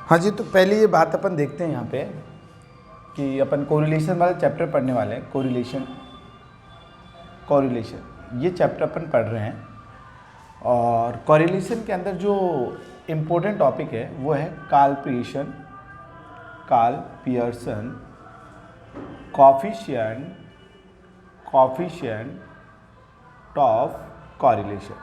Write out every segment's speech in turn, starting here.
हाँ जी, तो पहले ये बात अपन देखते हैं यहाँ पे कि अपन कोरिलेशन वाला चैप्टर पढ़ने वाले हैं। कोरिलेशन ये चैप्टर अपन पढ़ रहे हैं और कोरिलेशन के अंदर जो इम्पोर्टेंट टॉपिक है वो है Karl Pearson coefficient of correlation.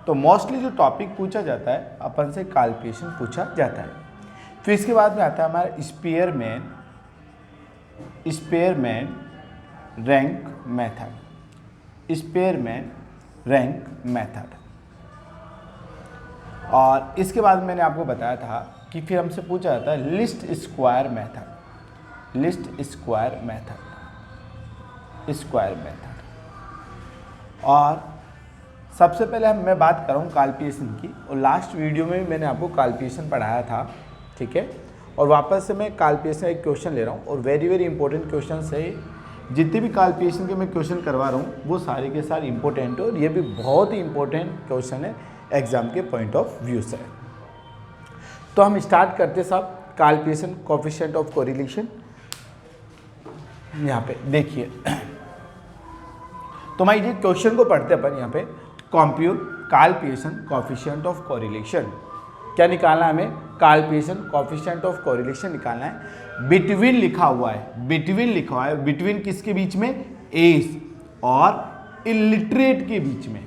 तो मोस्टली जो टॉपिक पूछा जाता है अपन से कार्ल पियर्सन पूछा जाता है। फिर इसके बाद में आता है हमारा स्पेयरमैन रैंक मेथड। और इसके बाद मैंने आपको बताया था कि फिर हमसे पूछा जाता है लिस्ट स्क्वायर मेथड। और सबसे पहले मैं बात कर रहा हूँ कार्ल पियर्सन की, और लास्ट वीडियो में भी मैंने आपको कार्ल पियर्सन पढ़ाया था, ठीक है। और वापस से मैं कार्ल पियर्सन एक क्वेश्चन ले रहा हूँ और वेरी वेरी इंपॉर्टेंट क्वेश्चन है। जितने भी कार्ल पियर्सन के मैं क्वेश्चन करवा रहा हूँ वो सारे के सारे इंपॉर्टेंट है और ये भी बहुत ही इंपॉर्टेंट क्वेश्चन है एग्जाम के पॉइंट ऑफ व्यू से। तो हम स्टार्ट करते साहब Karl Pearson coefficient of correlation. यहाँ पे देखिए, तो मैं ये क्वेश्चन को पढ़ते अपन यहाँ पे compute Karl Pearson coefficient of correlation. क्या निकालना है हमें? Karl Pearson coefficient of correlation निकालना है। बिटवीन लिखा हुआ है, बिटवीन किसके बीच में? एज और इलिटरेट के बीच में।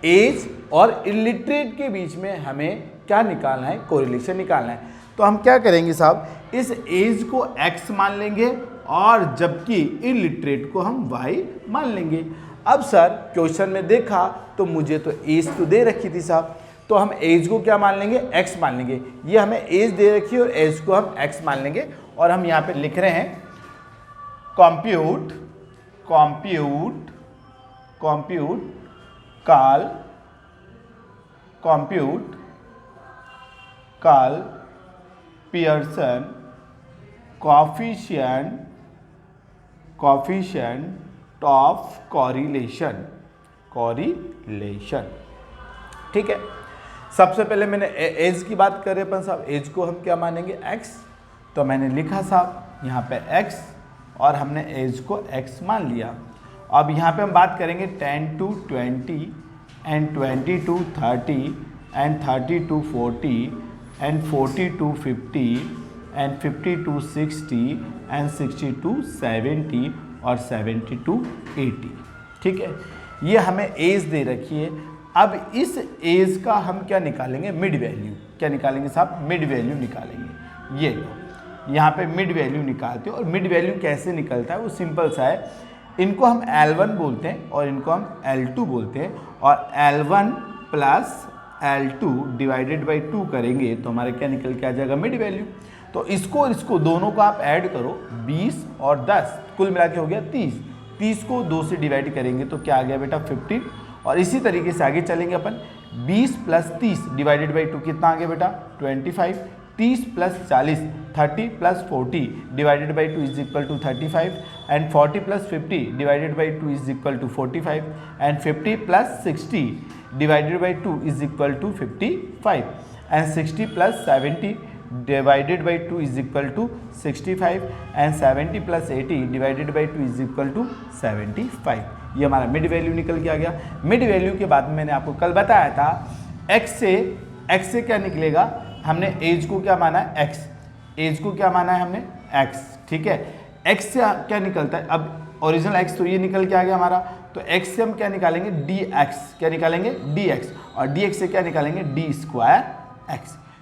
एज और इलिटरेट के बीच में हमें क्या निकालना है? कोरिलेशन निकालना है। तो हम क्या करेंगे साहब, इस एज को x मान लेंगे और जबकि इलिटरेट को हम y मान लेंगे। अब सर क्वेश्चन में देखा तो मुझे तो एज तो दे रखी थी साहब, तो हम एज को क्या मान लेंगे? x मान लेंगे। ये हमें एज दे रखी है और एज को हम x मान लेंगे। और हम यहाँ पे लिख रहे हैं compute Karl Pearson coefficient of correlation. ठीक है। सबसे पहले मैंने एज की बात करें अपन साहब, एज को हम क्या मानेंगे? x। तो मैंने लिखा साहब यहाँ पे x और हमने एज को x मान लिया। अब यहाँ पे हम बात करेंगे 10 to 20 and 20 to 30 and 30 to 40 and 40 to 50 and 50 to 60 and 60 to 70 और 70 to 80। ठीक है, ये हमें एज दे रखी है। अब इस एज का हम क्या निकालेंगे? Mid value. क्या निकालेंगे साहब? मिड वैल्यू निकालेंगे। ये यहाँ पे मिड वैल्यू निकालते हैं और मिड वैल्यू कैसे निकलता है वो सिंपल सा है। इनको हम L1 बोलते हैं और इनको हम L2 बोलते हैं, और L1 plus L2 divided by 2 करेंगे तो हमारे क्या निकल के आ जाएगा? Mid value. तो इसको दोनों को आप ऐड करो, 20 और 10 कुल मिला के हो गया 30। 30 को 2 से डिवाइड करेंगे तो क्या आ गया बेटा? 15। और इसी तरीके से आगे चलेंगे अपन। 20 प्लस 30 डिवाइडेड बाई 2 कितना आ गया बेटा? 25। 30 plus 40 30 plus 40 divided by 2 is equal to 35 and 40 plus 50 divided by 2 is equal to 45 and 50 plus 60 divided by 2 is equal to 55 and 60 plus 70 divided by 2 is equal to 65 and 70 plus 80 divided by 2 is equal to 75। ये हमारा mid value निकल के आ गया। Mid value के बाद में मैंने आपको कल बताया था x से क्या निकलेगा? हमने एज को क्या माना है? x। एज को क्या माना है हमने? x। ठीक है, x से क्या निकलता है? अब ओरिजिनल x तो ये निकल के आ गया हमारा, तो x से हम क्या निकालेंगे? dx। क्या निकालेंगे? dx। और dx से क्या निकालेंगे? d square x।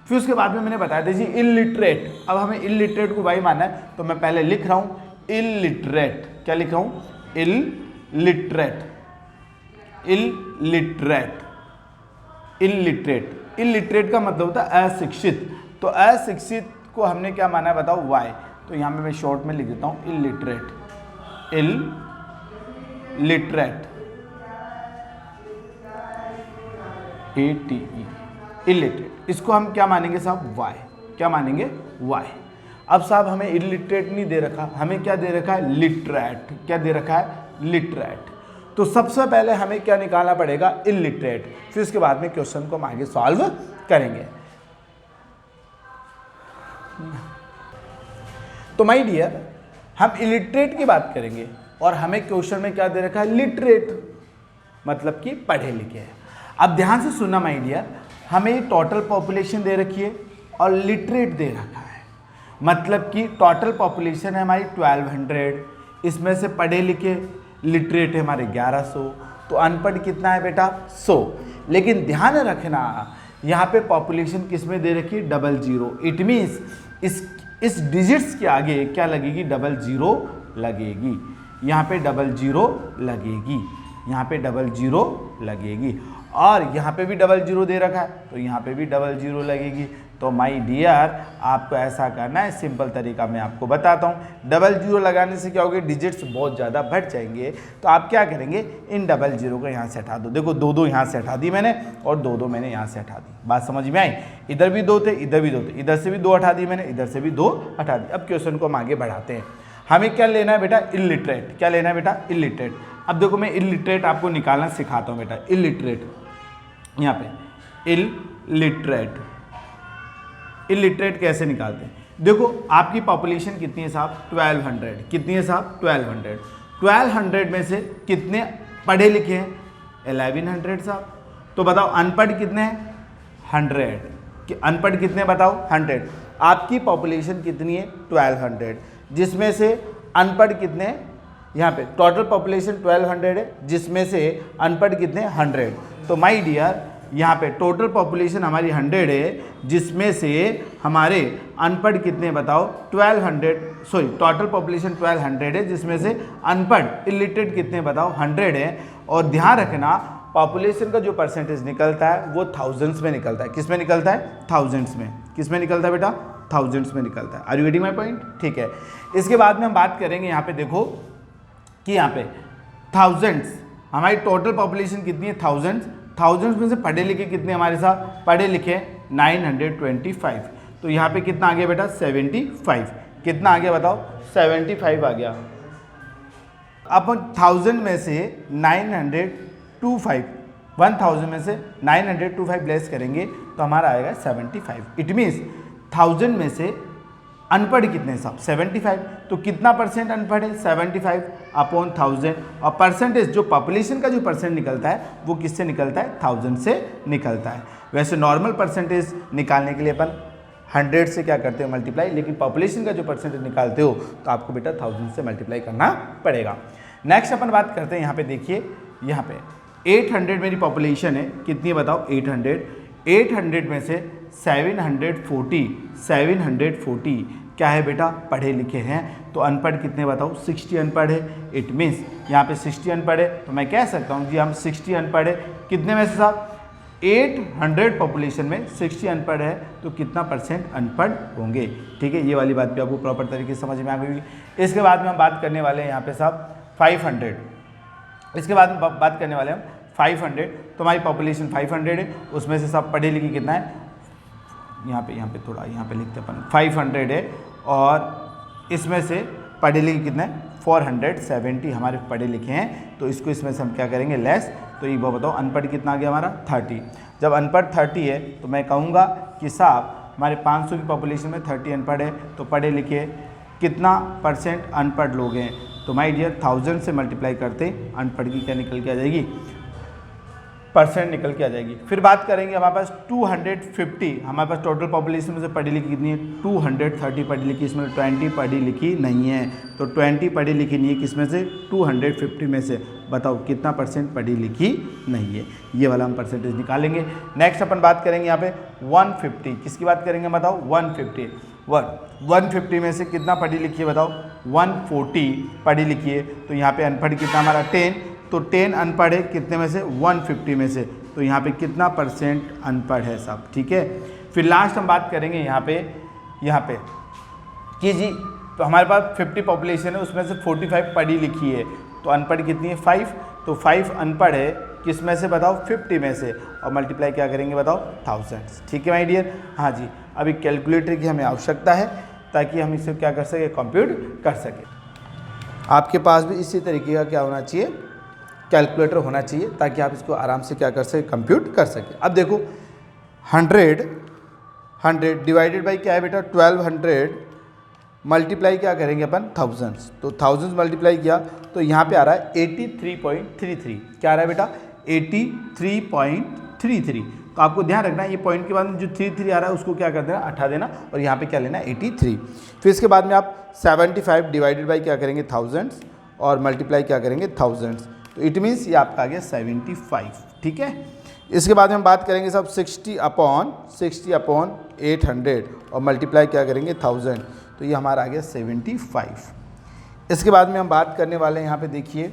फिर उसके बाद में मैंने बताया था जी इलिटरेट। अब हमें इलिटरेट को y मानना है, तो मैं पहले लिख रहा हूँ इलिटरेट। क्या लिख रहा हूँ? इलिटरेट का मतलब होता है अशिक्षित। तो अशिक्षित को हमने क्या माना है बताओ? y। तो यहाँ पे मैं शॉर्ट में लिख देता हूँ इलिटरेट। इलिटरेट। इसको हम क्या मानेंगे साहब? y। क्या मानेंगे? y। अब साहब हमें इलिटरेट नहीं दे रखा, हमें क्या दे रखा है? लिटरेट। क्या दे रखा है? लिटरेट। तो सबसे पहले हमें क्या निकालना पड़ेगा? इलिटरेट। फिर उसके बाद में क्वेश्चन को हम आगे सॉल्व करेंगे। तो माय डियर, हम इलिटरेट की बात करेंगे और हमें क्वेश्चन में क्या दे रखा है, लिटरेट, मतलब कि पढ़े लिखे हैं। अब ध्यान से सुनना माय डियर, हमें टोटल पॉपुलेशन दे रखी है और लिटरेट दे रखा है, मतलब कि टोटल पॉपुलेशन है हमारी 1200, इसमें से पढ़े लिखे लिटरेट है हमारे 1100, तो अनपढ़ कितना है बेटा 100। लेकिन ध्यान रखना यहाँ पे पॉपुलेशन किस में दे रखी है, 00। इट मीन्स इस डिजिट्स के आगे क्या लगेगी, 00 लगेगी, यहाँ पे 00 लगेगी, यहाँ पे 00 लगेगी, और यहाँ पे भी 00 दे रखा है तो यहाँ पे भी 00 लगेगी। तो माय डियर, आपको ऐसा करना है, सिंपल तरीका मैं आपको बताता हूँ। 00 लगाने से क्या होगा, डिजिट्स बहुत ज़्यादा बढ़ जाएंगे, तो आप क्या करेंगे, इन 00 को यहाँ से हटा दो। देखो 2 यहाँ से हटा दी मैंने और 2 मैंने यहाँ से हटा दी। बात समझ में आई, इधर भी 2 थे, इधर भी 2 थे, इधर से भी 2 हटा दी मैंने, इधर से भी 2 हटा दी। अब क्वेश्चन को हम आगे बढ़ाते हैं। हमें क्या लेना है बेटा, इलिटरेट। क्या लेना है बेटा, इलिटरेट। अब देखो मैं इलिटरेट आपको निकालना सिखाता हूँ बेटा। इलिटरेट, यहाँ पे इलिटरेट कैसे निकालते हैं, देखो आपकी पॉपुलेशन कितनी है साहब, 1200। कितनी है साहब, 1200। 1200 में से कितने पढ़े लिखे हैं, 1100 साहब। तो बताओ अनपढ़ कितने हैं, 100। अनपढ़ कितने बताओ, 100। आपकी पॉपुलेशन कितनी है, 1200, जिसमें से अनपढ़ कितने हैं, यहाँ पे टोटल पॉपुलेशन 1200 है, जिसमें से अनपढ़ कितने, 100। तो माय डियर, यहाँ पे टोटल पॉपुलेशन हमारी 100 है, जिसमें से हमारे अनपढ़ कितने बताओ, 1200, सॉरी टोटल पॉपुलेशन 1200 है, जिसमें से अनपढ़ इलिटरेट कितने बताओ, 100 है। और ध्यान रखना, पॉपुलेशन का जो परसेंटेज निकलता है वो थाउजेंड्स में निकलता है। किस में निकलता है, थाउजेंड्स में। किस में निकलता है बेटा, थाउजेंड्स में निकलता है। Are you getting my point, ठीक है। इसके बाद में हम बात करेंगे, यहाँ पे देखो कि यहाँ पे थाउजेंड्स, हमारी टोटल पॉपुलेशन कितनी है, थाउजेंड्स में से पढ़े लिखे कितने हमारे साथ, पढ़े लिखे 925। तो यहाँ पे कितना आ गया बेटा, 75। कितना आ गया बताओ, 75 आ गया। अपन 1000 में से 925, 1000 में से 925 लेस करेंगे तो हमारा आएगा 75। इट मीन्स 1000 में से अनपढ़ कितने साहब, 75। तो कितना परसेंट अनपढ़ है, 75 अपॉन 1000। और परसेंटेज जो पॉपुलेशन का जो परसेंट निकलता है वो किससे निकलता है, 1000 से निकलता है। वैसे नॉर्मल परसेंटेज निकालने के लिए अपन 100 से क्या करते हो, मल्टीप्लाई, लेकिन पॉपुलेशन का जो परसेंटेज निकालते हो तो आपको बेटा 1000 से मल्टीप्लाई करना पड़ेगा। नेक्स्ट अपन बात करते हैं, यहाँ पे देखिए, यहाँ पे 800 मेरी पॉपुलेशन है, कितनी बताओ, 800 में से 740 क्या है बेटा, पढ़े लिखे हैं। तो अनपढ़ कितने बताओ, 60 अनपढ़ है। इट मीन्स यहाँ पे 60 अनपढ़ है, तो मैं कह सकता हूँ जी हम 60 अनपढ़ है। कितने में से साहब, 800 पॉपुलेशन में 60 अनपढ़ है, तो कितना परसेंट अनपढ़ होंगे। ठीक है, ये वाली बात भी आपको प्रॉपर तरीके से समझ में आ गई। इसके बाद में हम बात करने वाले हैं यहाँ पे साहब 500। इसके बाद में बात करने वाले हम 500। तो हमारी पॉपुलेशन 500 है, उसमें से सब पढ़े लिखे कितना है, यहाँ पे थोड़ा यहाँ पे लिखते अपन 500 है, और इसमें से पढ़े लिखे कितना है, 470 हमारे पढ़े लिखे हैं। तो इसको इसमें से हम क्या करेंगे, लेस। तो ये बताओ अनपढ़ कितना आ गया हमारा, 30। जब अनपढ़ 30 है तो मैं कहूँगा कि साहब हमारे 500 की पॉपुलेशन में 30 अनपढ़ है, तो पढ़े लिखे कितना परसेंट अनपढ़ लोग हैं। तो माय डियर 1000 से मल्टीप्लाई करते अनपढ़ की क्या निकल के आ जाएगी, परसेंट निकल के आ जाएगी। फिर बात करेंगे हमारे पास 250, हमारे पास टोटल पॉपुलेशन में से पढ़ी लिखी कितनी है, 230 पढ़ी लिखी, इसमें 20 पढ़ी लिखी नहीं है। तो 20 पढ़ी लिखी नहीं है, किसमें से, 250 में से। बताओ कितना परसेंट पढ़ी लिखी नहीं है, ये वाला हम परसेंटेज निकालेंगे। नेक्स्ट अपन बात करेंगे यहाँ पे 150, किसकी बात करेंगे बताओ, 150 में से कितना पढ़ी लिखी है बताओ, 140 पढ़ी लिखी है। तो यहाँ पे अनपढ़ कितना हमारा 10, तो 10 अनपढ़ है, कितने में से, 150 में से। तो यहाँ पे कितना परसेंट अनपढ़ है साहब, ठीक है। फिर लास्ट हम बात करेंगे यहाँ पे कि जी तो हमारे पास 50 पॉपुलेशन है, उसमें से 45 पढ़ी लिखी है, तो अनपढ़ कितनी है, 5। तो 5 अनपढ़ है, किस में से बताओ, 50 में से, और मल्टीप्लाई क्या करेंगे बताओ, 1000। ठीक है माय डियर, हाँ जी। अभी कैलकुलेटर की हमें आवश्यकता है ताकि हम इसे क्या कर सके, कंप्यूट कर सके। आपके पास भी इसी तरीके का क्या होना चाहिए, कैलकुलेटर होना चाहिए, ताकि आप इसको आराम से क्या कर सके, कंप्यूट कर सके। अब देखो 100 100 डिवाइडेड बाई क्या है बेटा 1200 मल्टीप्लाई क्या करेंगे अपन थाउजेंड्स, तो थाउजेंड्स मल्टीप्लाई किया तो यहाँ पे आ रहा है 83.33। क्या आ रहा है बेटा 83.33। तो आपको ध्यान रखना है ये पॉइंट के बाद में जो 33 आ रहा है उसको क्या कर देना, हटा देना और यहाँ पे क्या लेना है 83। फिर इसके बाद में आप 75 डिवाइडेड बाई क्या करेंगे थाउजेंड्स और मल्टीप्लाई क्या करेंगे थाउजेंड्स, तो इट मीन्स ये आपका आ गया 75। ठीक है, इसके बाद में हम बात करेंगे सब 60 अपॉन 800 और मल्टीप्लाई क्या करेंगे 1000, तो ये हमारा आ गया 75। इसके बाद में हम बात करने वाले हैं यहाँ पे देखिए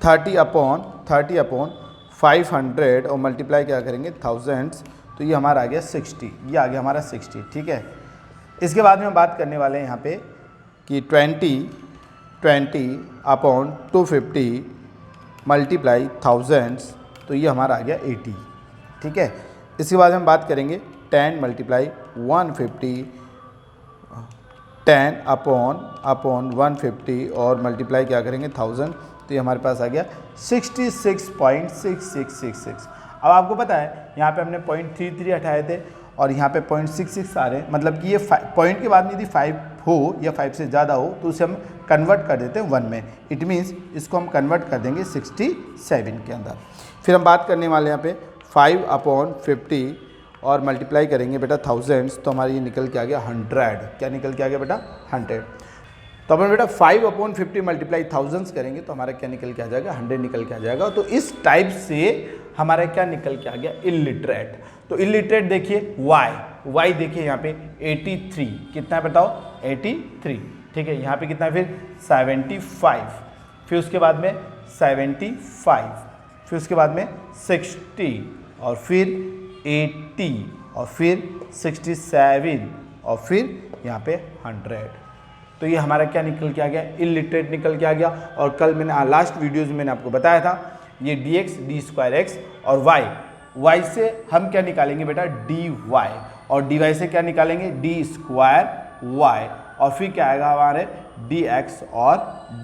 30 अपॉन 500 और मल्टीप्लाई क्या करेंगे थाउजेंड्स, तो ये हमारा आ गया 60, ये आ गया हमारा 60। ठीक है, इसके बाद में हम बात करने वाले हैं यहाँ पे कि 20 अपॉन 250 मल्टीप्लाई थाउजेंड्स, तो ये हमारा आ गया 80। ठीक है, इसके बाद हम बात करेंगे 10 मल्टीप्लाई 150 10 अपॉन 150 और मल्टीप्लाई क्या करेंगे 1000, तो ये हमारे पास आ गया 66.6666। अब आपको पता है यहाँ पे हमने 0.33 हटाए थे और यहाँ पे 0.66 आ रहे हैं, मतलब कि ये पॉइंट के बाद में यदि 5 हो या 5 से ज़्यादा हो तो उसे हम कन्वर्ट कर देते हैं 1 में। इट मीन्स इसको हम कन्वर्ट कर देंगे 67 के अंदर। फिर हम बात करने वाले यहाँ पे 5 अपॉन 50 और मल्टीप्लाई करेंगे बेटा थाउजेंड्स, तो हमारा ये निकल के आ गया 100। क्या निकल के आ गया बेटा 100। तो अपन बेटा 5 अपॉन 50 मल्टीप्लाई थाउजेंड्स करेंगे तो हमारा क्या निकल के आ जाएगा 100 निकल के आ जाएगा। तो इस टाइप से हमारा क्या निकल के आ गया इलिटरेट। तो इलिटरेट देखिए वाई देखिए यहाँ पे 83 कितना है बताओ 83। ठीक है, यहाँ पे कितना है फिर 75, फिर उसके बाद में 75, फिर उसके बाद में 60 और फिर 80 और फिर 67 और फिर यहाँ पे 100। तो ये हमारा क्या निकल के आ गया इलिटरेट निकल के आ गया। और कल मैंने लास्ट वीडियोज़ में मैंने आपको बताया था ये dx d² x और y से हम क्या निकालेंगे बेटा dy और dy से क्या निकालेंगे d² y और फिर क्या आएगा हमारे dx और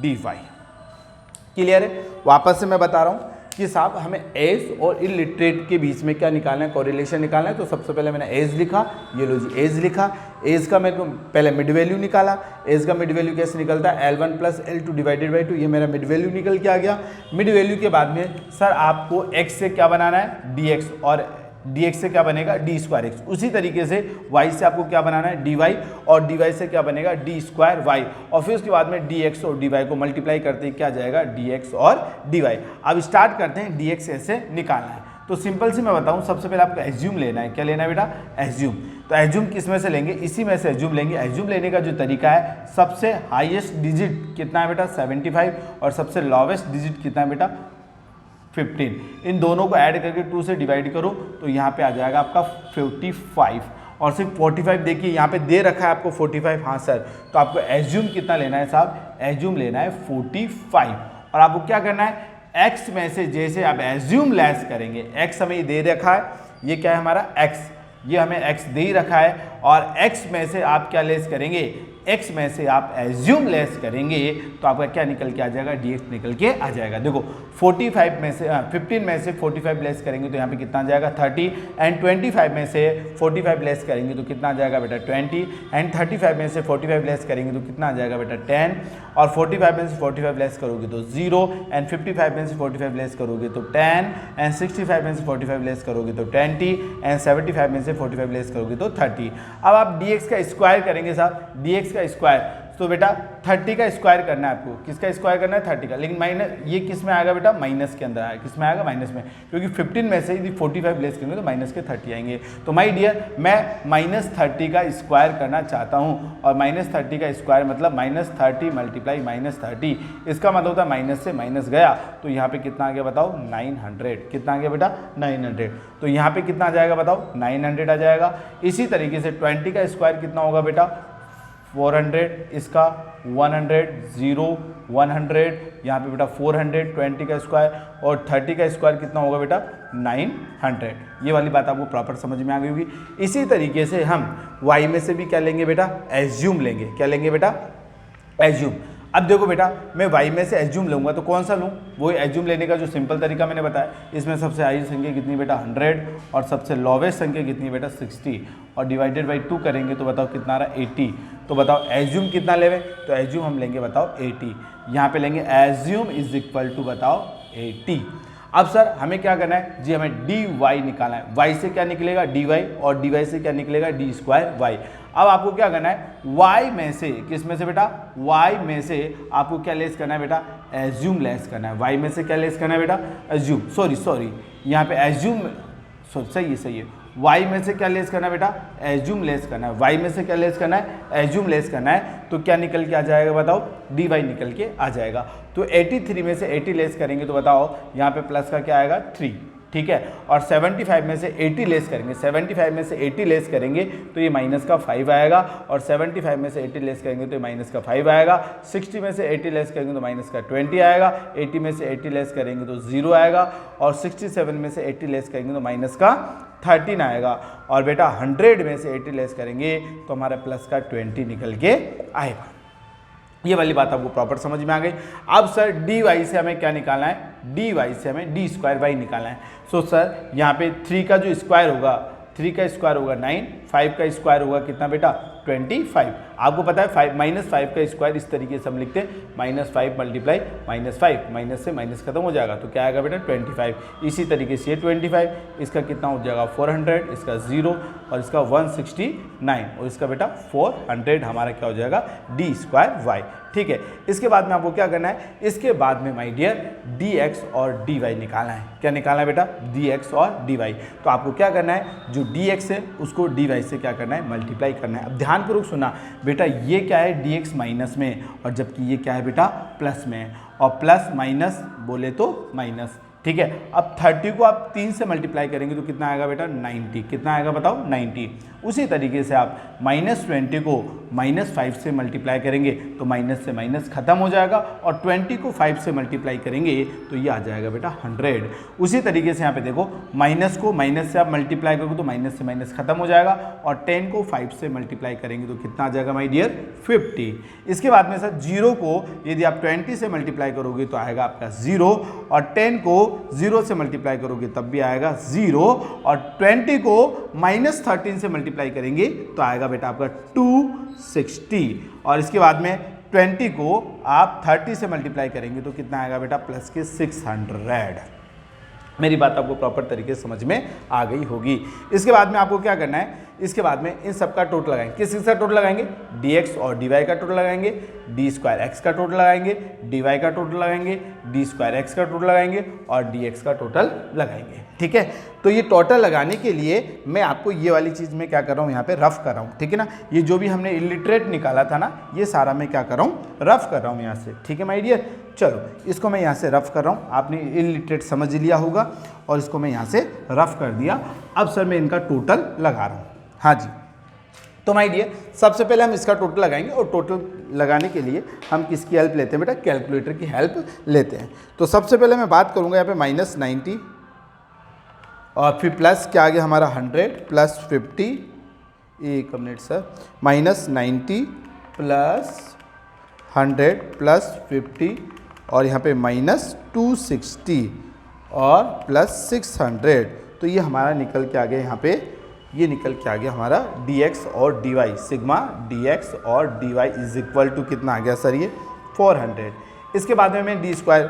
dy। क्लियर है, वापस से मैं बता रहा हूँ कि साहब हमें एज और इलिटरेट के बीच में क्या निकालना है कोरिलेशन निकालना है। तो सबसे पहले मैंने एज लिखा, ये लो जी एज लिखा, एज का मैं पहले मिड वैल्यू निकाला। एज का मिड वैल्यू कैसे निकलता है L1 + L2 डिवाइडेड बाई 2, ये मेरा मिड वैल्यू निकल के आ गया। मिड वैल्यू के बाद में सर आपको x से क्या बनाना है dx और dx से क्या बनेगा d² x। उसी तरीके से y से आपको क्या बनाना है dy और dy से क्या बनेगा d² y और फिर उसके बाद में dx और dy को मल्टीप्लाई करते ही क्या जाएगा dx और dy। अब स्टार्ट करते हैं dx ऐसे निकालना है। तो सिंपल से मैं बताऊं सबसे पहले आपको एज्यूम लेना है। क्या लेना है बेटा एज्यूम। तो एज्यूम किस में से लेंगे, इसी में से एज्यूम लेंगे। एज्यूम लेने का जो तरीका है सबसे हाईएस्ट डिजिट कितना है बेटा 75 और सबसे लोवेस्ट डिजिट कितना है बेटा 15। इन दोनों को ऐड करके 2 से डिवाइड करो तो यहाँ पे आ जाएगा आपका 45 और सिर्फ 45 देखिए यहाँ पे दे रखा है आपको 45। हाँ सर, तो आपको एज्यूम कितना लेना है साहब, एज्यूम लेना है 45 और आपको क्या करना है x में से जैसे आप एज्यूम लेस करेंगे, x हमें दे रखा है, ये क्या है हमारा x, ये हमें x दे ही रखा है और x में से आप क्या लेस करेंगे, x में से आप एज्यूम लेस करेंगे तो आपका क्या निकल के आ जाएगा dx निकल के आ जाएगा। देखो 45 में से 15 में से 45 लेस करेंगे तो यहाँ पे कितना आ जाएगा 30 एंड 25 में से 45 लेस करेंगे तो कितना आ जाएगा बेटा 20 एंड 35 में से 45 लेस करेंगे तो कितना आ जाएगा बेटा 10 और 45 में से 45 लेस करोगे तो 0 एंड 55 में से 45 लेस करोगे तो 10 एंड 65 में से 45 लेस करोगे तो 20 एंड 75 में से 45 लेस करोगे तो 30। अब आप dx का स्क्वायर करेंगे साहब, dx का स्क्वायर तो बेटा 30 का स्क्वायर करना है आपको। किसका स्क्वायर करना है 30 का, लेकिन माइनस ये किस में आएगा बेटा माइनस के अंदर आएगा। किस में आएगा माइनस में, क्योंकि 15 में से यदि 45 लेस करेंगे तो माइनस के 30 आएंगे। तो माय डियर मैं -30 का स्क्वायर करना चाहता हूँ और -30 का स्क्वायर मतलब -30 मल्टीप्लाई -30, इसका मतलब होता है माइनस से माइनस गया तो यहाँ पे कितना आ गया बताओ 900। कितना आ गया बेटा 900। तो यहाँ पे कितना आ जाएगा बताओ 900 आ जाएगा। इसी तरीके से 20 का स्क्वायर कितना होगा बेटा 400, इसका 100 0 100, यहाँ पे बेटा 400 20 का स्क्वायर और 30 का स्क्वायर कितना होगा बेटा 900। ये वाली बात आपको प्रॉपर समझ में आ गई होगी। इसी तरीके से हम y में से भी क्या लेंगे बेटा एज्यूम लेंगे। क्या लेंगे बेटा एज्यूम। अब देखो बेटा, मैं y में से एज्यूम लूँगा तो कौन सा लूँ, वही एज्यूम लेने का जो सिंपल तरीका मैंने बताया। इसमें सबसे हाई संख्या कितनी बेटा 100 और सबसे लोवेस्ट संख्या कितनी बेटा 60 और डिवाइडेड बाई 2 करेंगे तो बताओ कितना आ रहा है 80। तो बताओ एज्यूम कितना लेवे, तो एज्यूम हम लेंगे बताओ 80। यहाँ पे लेंगे एज्यूम इज इक्वल टू बताओ 80। अब सर हमें क्या करना है जी, हमें dy निकालना है। y से क्या निकलेगा dy और dy से क्या निकलेगा d स्क्वायर y। अब आपको क्या करना है y में से, किस में से बेटा, y में से आपको क्या लेस करना है बेटा, एज्यूम लेस करना है। y में से क्या लेस करना है बेटा, एज्यूम, सॉरी यहाँ पे एज्यूम, सही है y में से क्या लेस करना है बेटा, एज्यूम लेस करना है। y में से क्या लेस करना है, एज्यूम लेस करना है। तो क्या निकल के आ जाएगा बताओ, dy निकल के आ जाएगा। तो 83 में से 80 लेस करेंगे तो बताओ यहाँ पे प्लस का क्या आएगा 3, ठीक है। और 75 में से 80 लेस करेंगे, 75 में से 80 लेस करेंगे तो ये माइनस का 5 आएगा। और 75 में से 80 लेस करेंगे तो ये माइनस का 5 आएगा। 60 में से 80 लेस करेंगे तो माइनस का 20 आएगा। 80 में से 80 लेस करेंगे तो 0 आएगा। और 67 में से 80 लेस करेंगे तो माइनस का 13 आएगा। और बेटा 100 में से 80 लेस करेंगे तो हमारा प्लस का 20 निकल के आएगा। ये वाली बात आपको प्रॉपर समझ में आ गई। अब सर dy से हमें क्या निकालना है, dy से हमें d स्क्वायर y निकालना है। सो सर यहाँ पे 3 का जो स्क्वायर होगा, 3 का स्क्वायर होगा 9, 5 का स्क्वायर होगा कितना बेटा 25। आपको पता है -5 का स्क्वायर इस तरीके से हम लिखते हैं, -5 मल्टीप्लाई -5, माइनस से माइनस खत्म हो जाएगा तो क्या आएगा बेटा 25। इसी तरीके से 25, इसका कितना हो जाएगा 400, इसका 0 और इसका 169 और इसका बेटा 400 हमारा क्या हो जाएगा d स्क्वायर y, ठीक है। इसके बाद में आपको क्या करना है, इसके बाद में माय डियर dx और dy निकालना है। क्या निकालना है बेटा, dx और dy। तो आपको क्या करना है, जो dx है उसको dy से क्या करना है, मल्टीप्लाई करना है। अब ध्यानपूर्वक सुना बेटा, ये क्या है dx माइनस में और जबकि ये क्या है बेटा प्लस में, और प्लस माइनस बोले तो माइनस, ठीक है। अब 30 को आप 3 से मल्टीप्लाई करेंगे तो कितना आएगा बेटा 90, कितना आएगा बताओ 90। उसी तरीके से आप -20 को -5 से मल्टीप्लाई करेंगे तो माइनस से माइनस खत्म हो जाएगा और 20 को 5 से मल्टीप्लाई करेंगे तो ये आ जाएगा बेटा 100। उसी तरीके से यहाँ पे देखो, माइनस को माइनस से आप मल्टीप्लाई करोगे तो माइनस से माइनस खत्म हो जाएगा और 10 को 5 से मल्टीप्लाई करेंगे तो कितना आ जाएगा माय डियर 50। इसके बाद में सर 0 को यदि आप 20 से मल्टीप्लाई करोगे तो आएगा आपका 0 और 10 को 0 से मल्टीप्लाई करोगे तब भी आएगा 0 और 20 को -13 से मल्टीप्लाई करेंगे तो आएगा बेटा आपका 260 और इसके बाद में 20 को आप 30 से मल्टीप्लाई करेंगे तो कितना आएगा बेटा प्लस के 600। मेरी बात आपको प्रॉपर तरीके से समझ में आ गई होगी। इसके बाद में आपको क्या करना है, इसके बाद में इन सब का टोटल लगाएंगे। किस का टोटल लगाएंगे, dx और dy का टोटल लगाएंगे, d स्क्वायर x का टोटल लगाएंगे, dy का टोटल लगाएंगे, d स्क्वायर x का टोटल लगाएंगे और dx का टोटल लगाएंगे, ठीक है। तो ये टोटल लगाने के लिए मैं आपको ये वाली चीज़ में क्या कर रहा हूँ, यहाँ पे रफ कर रहा हूँ, ठीक है ना। ये जो भी हमने इलिटरेट निकाला था ना, ये सारा मैं क्या कर रहा हूँ, रफ कर रहा हूँ यहाँ से, ठीक है माय डियर। चलो इसको मैं यहाँ से रफ कर रहा हूँ, आपने इलिटरेट समझ लिया होगा और इसको मैं यहाँ से रफ कर दिया। अब सर मैं इनका टोटल लगा रहा हूँ, हाँ जी। तो माय डियर सबसे पहले हम इसका टोटल लगाएंगे और टोटल लगाने के लिए हम किसकी हेल्प लेते हैं बेटा, कैलकुलेटर की हेल्प लेते हैं। तो सबसे पहले मैं बात करूँगा यहाँ पे -90 और फिर प्लस क्या आ गया हमारा 100 प्लस 50, एक मिनट सर, -90 प्लस 100 प्लस 50 और यहाँ पे -260 और प्लस 600। तो ये हमारा निकल के आ गया यहाँ पे, ये निकल के आ गया हमारा dx और dy, सिग्मा dx और dy इज इक्वल टू कितना आ गया सर ये 400। इसके बाद में मैं d स्क्वायर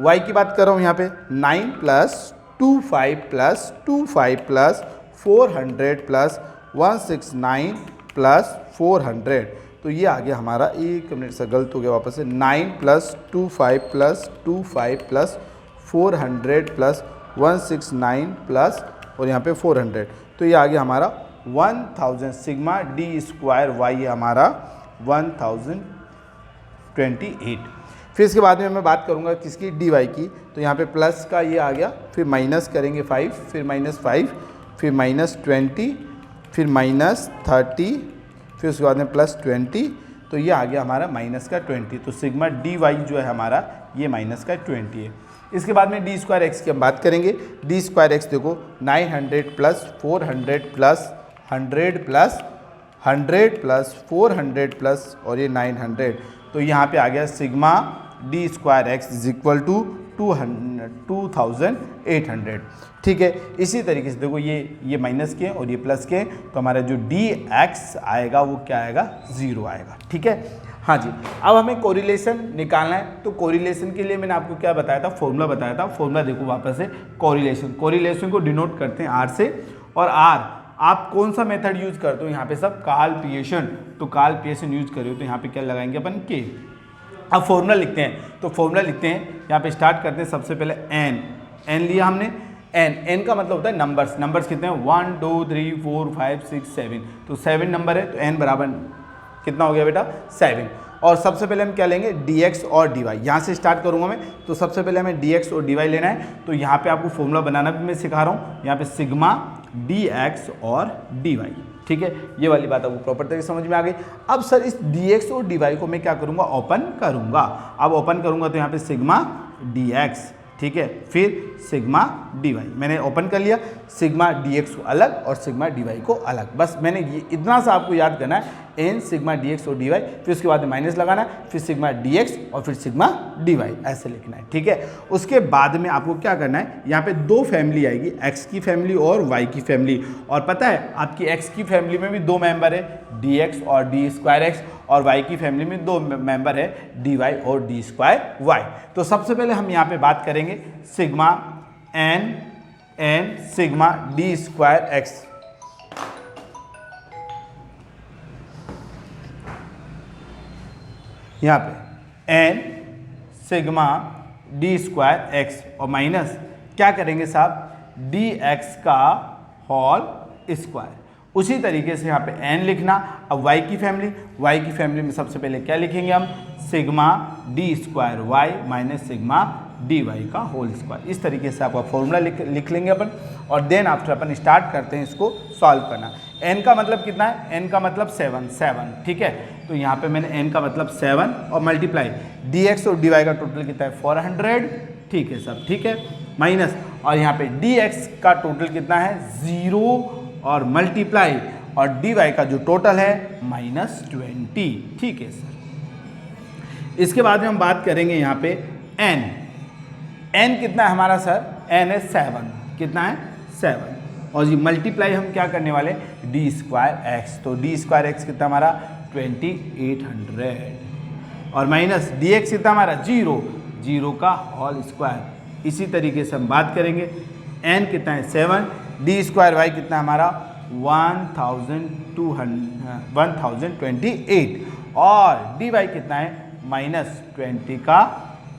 y की बात कर रहा हूँ यहाँ पे 9 plus 25 plus 25 plus 400 plus 169 plus 400। तो ये आ गया हमारा, एक मिनट से गलत हो गया वापस से, 9 plus 25 plus 25 plus 400 plus 169 plus और यहाँ पे 400। तो ये आ गया हमारा 1000 सिग्मा d स्क्वायर y हमारा 1028। फिर इसके बाद में मैं बात करूँगा किसकी, dy की। तो यहाँ पे प्लस का ये आ गया, फिर माइनस करेंगे 5, फिर -5, फिर -20, फिर -30, फिर उसके बाद में +20। तो ये आ गया हमारा माइनस का 20। तो सिग्मा dy जो है हमारा ये माइनस का 20 है। इसके बाद में d स्क्वायर x की हम बात करेंगे। d स्क्वायर x देखो 900 plus 400 plus 100 plus 100 plus 400 plus और ये 900, तो यहाँ पे आ गया sigma d square x is equal to 2800। ठीक है, इसी तरीके से देखो ये माइनस के और ये प्लस के, तो हमारा जो डी एक्स आएगा वो क्या आएगा, 0 आएगा। ठीक है, हाँ जी। अब हमें कोरिलेशन निकालना है, तो कोरिलेशन के लिए मैंने आपको क्या बताया था, फॉर्मूला बताया था। फॉर्मूला देखो वापस से, कोरिलेशन को डिनोट करते हैं आर से, और आर आप कौन सा मेथड यूज करते हो यहाँ पे सब, काल पिएशन, तो काल पिएशन यूज करो तो यहाँ पे क्या लगाएंगे अपन, के। अब फॉर्मूला लिखते हैं, तो फॉर्मूला लिखते हैं, यहाँ पे स्टार्ट करते हैं सबसे पहले एन लिया हमने, एन का मतलब होता है नंबर्स कितने हैं, 1 2 3 4 5 6 7, तो 7 नंबर है, तो एन बराबर कितना हो गया बेटा, 7। और सबसे पहले हम क्या लेंगे, dx और dy, यहाँ से स्टार्ट करूँगा मैं, तो सबसे पहले हमें dx और dy लेना है, तो यहाँ पे आपको फॉर्मूला बनाना भी मैं सिखा रहा हूँ, यहाँ पे सिग्मा dx और dy। ठीक है, ये वाली बात आपको प्रॉपर तरीके से समझ में आ गई। अब सर इस dx और dy को मैं क्या करूँगा, ओपन करूँगा। अब ओपन करूँगा तो यहाँ पे सिग्मा dx, ठीक है, फिर सिग्मा dy, मैंने ओपन कर लिया, सिग्मा dx को अलग और सिग्मा dy को अलग। बस मैंने ये इतना सा आपको याद करना है, एन सिग्मा dx और dy, फिर उसके बाद माइनस लगाना है, फिर सिग्मा dx और फिर सिग्मा dy, ऐसे लिखना है। ठीक है, उसके बाद में आपको क्या करना है, यहाँ पे दो फैमिली आएगी, x की फैमिली और y की फैमिली। और पता है आपकी x की फैमिली में भी दो मेंबर है, dx और d स्क्वायर x, और y की फैमिली में दो मेंबर है, dy और d स्क्वायर y। तो सबसे पहले हम यहाँ पे बात करेंगे sigma n sigma d square x। यहाँ पे n sigma d square x और माइनस क्या करेंगे साहब, dx का होल स्क्वायर। उसी तरीके से यहाँ पे n लिखना। अब y की फैमिली में सबसे पहले क्या लिखेंगे हम, sigma d square y minus sigma dy का होल स्क्वायर। इस तरीके से आपका फॉर्मूला लिख लेंगे अपन, और देन आफ्टर अपन स्टार्ट करते हैं इसको सॉल्व करना। n का मतलब कितना है, n का मतलब 7, ठीक है, तो यहाँ पे मैंने n का मतलब 7 और मल्टीप्लाई dx और dy का टोटल कितना है 400, ठीक है सब ठीक है, माइनस और यहाँ पे dx का टोटल कितना है 0 और मल्टीप्लाई और dy का जो टोटल है -20, ठीक है सर। इसके बाद में हम बात करेंगे यहाँ पे n कितना है हमारा सर, n है 7, कितना है 7, और ये मल्टीप्लाई हम क्या करने वाले, d स्क्वायर x, तो d स्क्वायर x कितना हमारा 2800, और माइनस dx कितना हमारा 0 का होल स्क्वायर। इसी तरीके से हम बात करेंगे n कितना है 7, d स्क्वायर y कितना हमारा 1028, और dy कितना है -20 का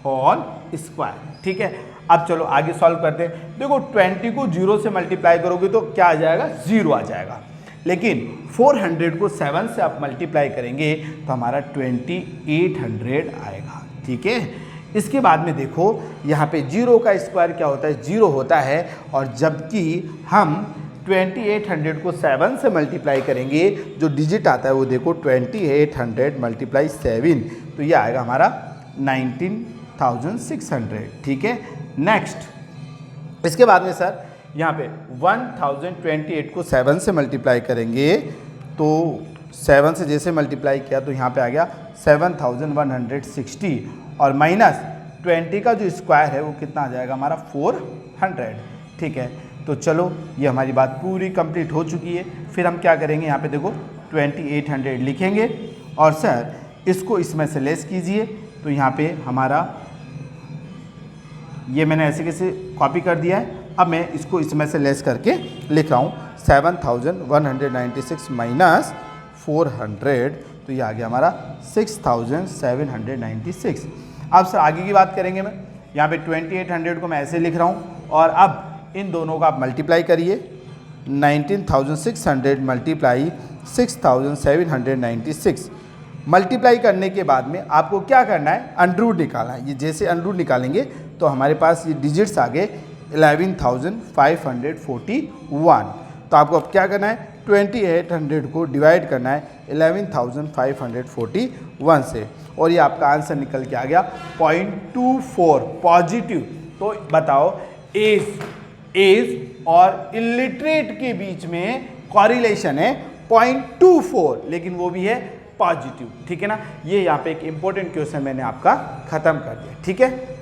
होल स्क्वायर। ठीक है, अब चलो आगे सॉल्व करते हैं। देखो 20 को 0 से मल्टीप्लाई करोगे तो क्या आ जाएगा, 0 आ जाएगा, लेकिन 400 को 7 से आप मल्टीप्लाई करेंगे तो हमारा 2800 आएगा। ठीक है, इसके बाद में देखो यहाँ पे 0 का स्क्वायर क्या होता है, 0 होता है, और जबकि हम 2800 को 7 से मल्टीप्लाई करेंगे, जो डिजिट आता है वो देखो 2800 मल्टीप्लाई 7, तो ये आएगा हमारा 19,600। ठीक है, नेक्स्ट इसके बाद में सर यहाँ पे 1028 को 7 से मल्टीप्लाई करेंगे, तो 7 से जैसे मल्टीप्लाई किया तो यहाँ पे आ गया 7160, और माइनस 20 का जो स्क्वायर है वो कितना आ जाएगा हमारा 400। ठीक है, तो चलो ये हमारी बात पूरी कंप्लीट हो चुकी है। फिर हम क्या करेंगे, यहाँ पे देखो 2800 लिखेंगे, और सर इसको इसमें से लेस कीजिए, तो यहाँ पे हमारा ये मैंने ऐसे कैसे कॉपी कर दिया है, अब मैं इसको इसमें से लेस करके लिख रहा हूँ 7196 माइनस 400, तो ये आ गया हमारा 6796। अब सर आगे की बात करेंगे, मैं यहाँ पे 2800 को मैं ऐसे लिख रहा हूँ, और अब इन दोनों का आप मल्टीप्लाई करिए, 19,600 मल्टीप्लाई 6796। मल्टीप्लाई करने के बाद में आपको क्या करना है, अंडररूट निकालना है। ये जैसे अंडररूट निकालेंगे तो हमारे पास ये डिजिट्स आ गए 11,541, तो आपको अब क्या करना है, 2800 को डिवाइड करना है 11,541 से, और ये आपका आंसर निकल के आ गया 0.24 पॉजिटिव। तो बताओ एज और इलिटरेट के बीच में कॉरिलेशन है 0.24, लेकिन वो भी है पॉजिटिव, ठीक है ना। ये यहाँ पे एक इंपॉर्टेंट क्वेश्चन मैंने आपका खत्म कर दिया, ठीक है।